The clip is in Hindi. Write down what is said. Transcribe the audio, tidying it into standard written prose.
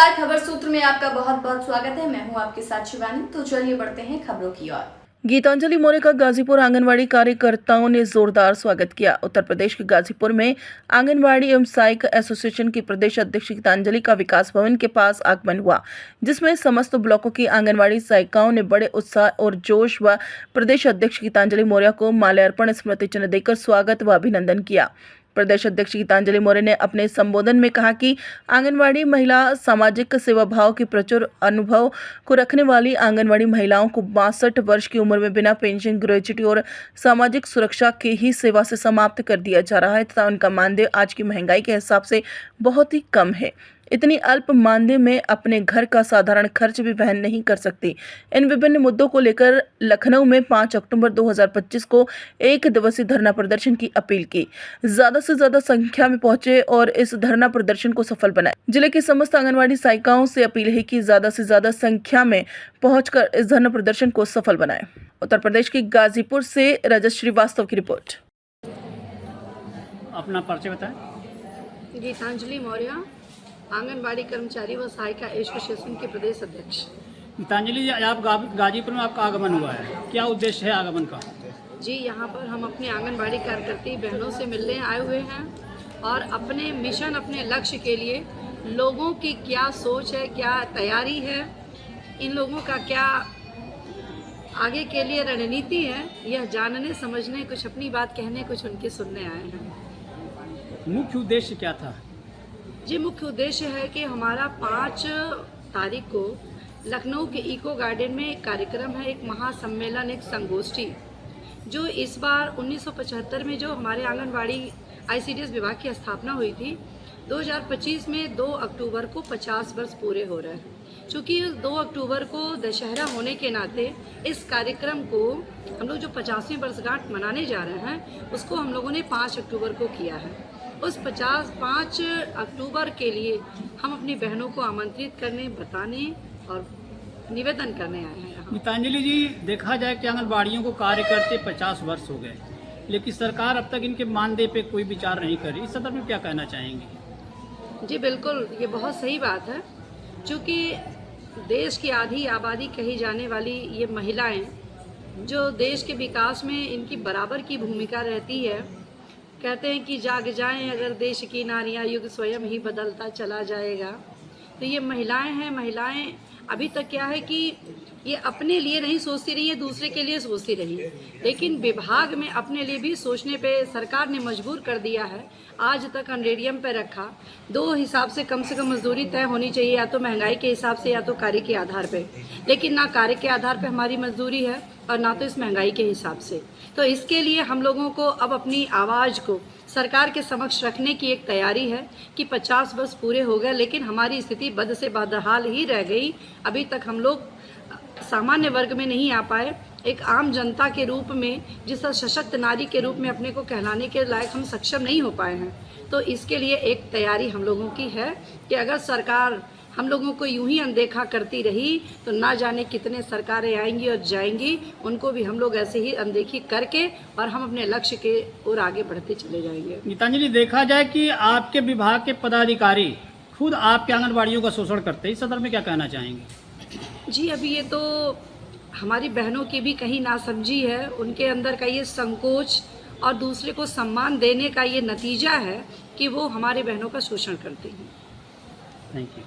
नमस्कार, खबर सूत्र में आपका बहुत बहुत स्वागत है। मैं हूं आपके साथ शिवानी। तो चलिए बढ़ते हैं खबरों की ओर। गीतांजलि मौर्य का गाजीपुर आंगनवाड़ी कार्यकर्ताओं ने जोरदार स्वागत किया। उत्तर प्रदेश के गाजीपुर में आंगनवाड़ी एवं सहायिका एसोसिएशन की प्रदेश अध्यक्ष गीतांजलि का विकास भवन के पास आगमन हुआ, जिसमें समस्त ब्लॉकों की आंगनवाड़ी सहायिकाओं ने बड़े उत्साह और जोश व प्रदेश अध्यक्ष गीतांजलि मौर्य को माल्यार्पण स्मृति चिन्ह देकर स्वागत व अभिनंदन किया। प्रदेश अध्यक्ष गीतांजलि मौर्य ने अपने संबोधन में कहा कि आंगनवाड़ी महिला सामाजिक सेवा भाव के प्रचुर अनुभव को रखने वाली आंगनवाड़ी महिलाओं को 62 वर्ष की उम्र में बिना पेंशन, ग्रेच्युटी और सामाजिक सुरक्षा के ही सेवा से समाप्त कर दिया जा रहा है तथा उनका मानदेय आज की महंगाई के हिसाब से बहुत ही कम है। इतनी अल्प मानदेय में अपने घर का साधारण खर्च भी वहन नहीं कर सकती। इन विभिन्न मुद्दों को लेकर लखनऊ में 5 अक्टूबर 2025 को एक दिवसीय धरना प्रदर्शन की अपील की। ज्यादा से ज्यादा संख्या में पहुंचे और इस धरना प्रदर्शन को सफल बनाए। जिले की समस्त आंगनवाड़ी सहायिकाओं से अपील है कि ज्यादा से ज्यादा संख्या में पहुंचकर इस धरना प्रदर्शन को सफल बनाए। उत्तर प्रदेश के गाजीपुर से रजत श्रीवास्तव की रिपोर्ट। अपना परिचय बताएं। गीतांजलि मौर्य, आंगनबाड़ी कर्मचारी व सहायिका एसोसिएशन के प्रदेश अध्यक्ष। गीतांजलि जी, आप गाजीपुर में आपका आगमन हुआ है, क्या उद्देश्य है आगमन का? जी, यहाँ पर हम अपने आंगनबाड़ी कार्यकर्ती बहनों से मिलने आए हुए हैं और अपने मिशन, अपने लक्ष्य के लिए लोगों की क्या सोच है, क्या तैयारी है, इन लोगों का क्या आगे के लिए रणनीति है, यह जानने समझने, कुछ अपनी बात कहने, कुछ उनके सुनने आए हैं। मुख्य उद्देश्य क्या था? जी, मुख्य उद्देश्य है कि हमारा 5 तारीख को लखनऊ के इको गार्डन में एक कार्यक्रम है, एक महासम्मेलन, एक संगोष्ठी, जो इस बार 1975 में जो हमारे आंगनबाड़ी आईसीडीएस विभाग की स्थापना हुई थी, 2025 में 2 अक्टूबर को 50 वर्ष पूरे हो रहे हैं। चूँकि 2 अक्टूबर को दशहरा होने के नाते इस कार्यक्रम को हम लोग जो 50वीं वर्षगांठ मनाने जा रहे हैं, उसको हम लोगों ने 5 अक्टूबर को किया है। उस 5 अक्टूबर के लिए हम अपनी बहनों को आमंत्रित करने, बताने और निवेदन करने आए हैं। गीतांजलि जी, देखा जाए कि आंगनबाड़ियों को कार्य करते 50 वर्ष हो गए, लेकिन सरकार अब तक इनके मानदेय पे कोई विचार नहीं कर रही। इस संदर्भ में क्या कहना चाहेंगे? जी बिल्कुल, ये बहुत सही बात है। चूँकि देश की आधी आबादी कही जाने वाली ये महिलाएं, जो देश के विकास में इनकी बराबर की भूमिका रहती है, कहते हैं कि जाग जाएं अगर देश की नारियां, युग स्वयं ही बदलता चला जाएगा। तो ये महिलाएं हैं। महिलाएं अभी तक क्या है कि ये अपने लिए नहीं सोचती रही है, दूसरे के लिए सोचती रही, लेकिन विभाग में अपने लिए भी सोचने पे सरकार ने मजबूर कर दिया है। आज तक अनरेडियम पे रखा। 2 हिसाब से कम मजदूरी तय होनी चाहिए, या तो महंगाई के हिसाब से या तो कार्य के आधार पे, लेकिन ना कार्य के आधार पे हमारी मजदूरी है और ना तो इस महंगाई के हिसाब से। तो इसके लिए हम लोगों को अब अपनी आवाज़ को सरकार के समक्ष रखने की एक तैयारी है कि 50 वर्ष पूरे हो गए, लेकिन हमारी स्थिति बद से बदहाल ही रह गई। अभी तक हम लोग सामान्य वर्ग में नहीं आ पाए, एक आम जनता के रूप में, जिस सशक्त नारी के रूप में अपने को कहलाने के लायक हम सक्षम नहीं हो पाए हैं। तो इसके लिए एक तैयारी हम लोगों की है कि अगर सरकार हम लोगों को यूं ही अनदेखा करती रही तो ना जाने कितने सरकारें आएंगी और जाएंगी, उनको भी हम लोग ऐसे ही अनदेखी करके और हम अपने लक्ष्य के ओर आगे बढ़ते चले जाएंगे। गीतांजलि, देखा जाए कि आपके विभाग के पदाधिकारी खुद आपके आंगनबाड़ियों का शोषण करते हैं, इस संदर्भ में क्या कहना चाहेंगे? जी, अभी ये तो हमारी बहनों की भी कहीं नासमझी है, उनके अंदर का ये संकोच और दूसरे को सम्मान देने का ये नतीजा है कि वो हमारे बहनों का शोषण करते हैं। Thank you.